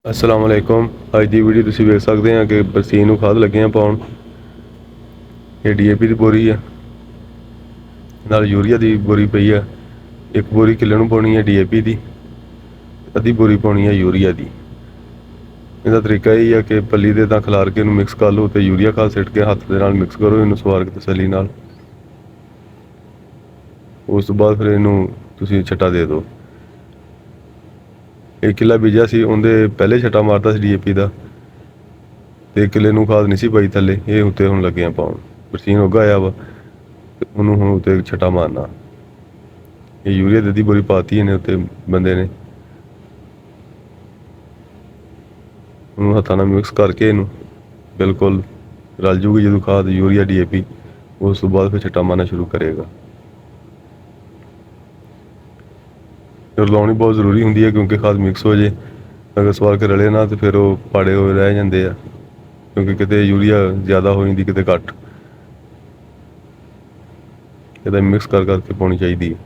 अस्सलाम वालेकुम। अज की वीडियो तुम वेख सकते हैं कि बरसीन ਨੂੰ खाद लगे पाउन। ये DAP की बोरी है, नाल यूरिया की बोरी पई है। एक बोरी किले ਨੂੰ पाउनी है DAP की, अद्धी बोरी पाउनी है यूरिया की। इसका तरीका यही है कि पली दे तां खिलार के मिक्स कर लो तो यूरिया खाद सिट के हत्थ दे नाल मिक्स करो इनू सवार के तसली नाल। उस तो बाद फिर इनू तुसीं छट्टा दे दो। एक किला बीजा सी उहदे पहले छट्टा मारता सी DAP का, तो किले ਨੂੰ खाद नहीं सी पाई थले। ये उत्ते हुण लगे पाउण। बरसीन उग आया वा, उन्होंने हुण उत्ते छट्टा मारना। ये यूरिया दी बोरी पाती ने उत्ते बंदे ने, उन्होंने हत्थां नाल मिक्स करके इनू बिल्कुल रल जूगी जो खाद यूरिया DAP। उस तो बाद फिर छट्टा मारना शुरू करेगा। रलाउणी बहुत जरूरी होंगी है क्योंकि खाद मिक्स हो जाए, अगर सवार के रले ना तो फिर वो पाड़े हुए रह जाते हैं, क्योंकि किते यूरिया ज़्यादा हो जाती किते घट। ये मिक्स कर करके पानी चाहिए।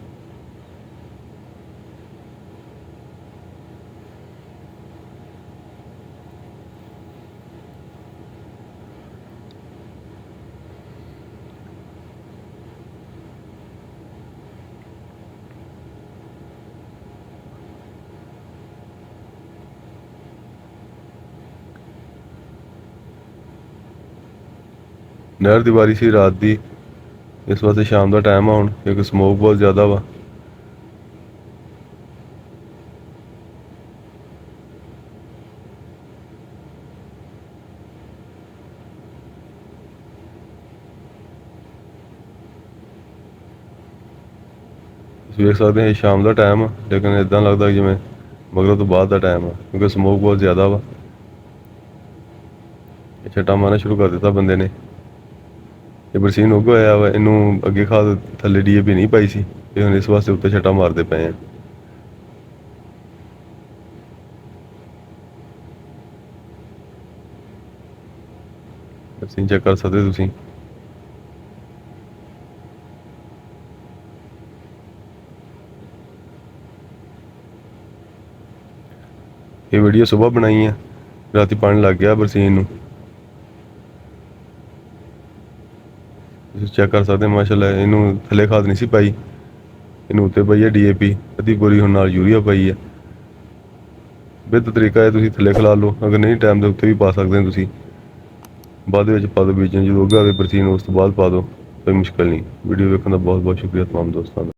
नहर की बारी सी रात की, इस वास्ते शाम का टाइम आ हुण, क्योंकि स्मोक बहुत ज़्यादा वा। तुसीं वेख सकते हैं शाम का टाइम आ, लेकिन इदां लगता जिवें मगरों तो बाद का टाइम आ, क्योंकि स्मोक बहुत ज़्यादा वा। छट्टा मारना शुरू कर दिता बंदे ने। ये बरसीन उग होया वा, इनू अगे खाद थले DAP नहीं पाई सी, ते हुण इस वास्ते उत्ते छट्टा मारते पे हैं। बरसीन चेक कर सकते तुसीं। ये वीडियो सुबह बनाई है, राती पानी लग गया बरसीन नूं। चेक कर सकते माशाल्लाह, इनू थले खाद नहीं सी पाई, इनू उत्ते पई है DAP, अद्धी बोरी हुण नाल यूरिया पई है। बेहतर तरीका है तुसीं थले खिला लो, अगर नहीं टाइम के उत्ते भी पा सकते हैं तुसीं। बाद विच पा दो बीजन जो उग आवे बरसीन, उस तो बाद पा दो, कोई मुश्किल नहीं। वीडियो देखने का बहुत बहुत शुक्रिया तमाम दोस्तों का।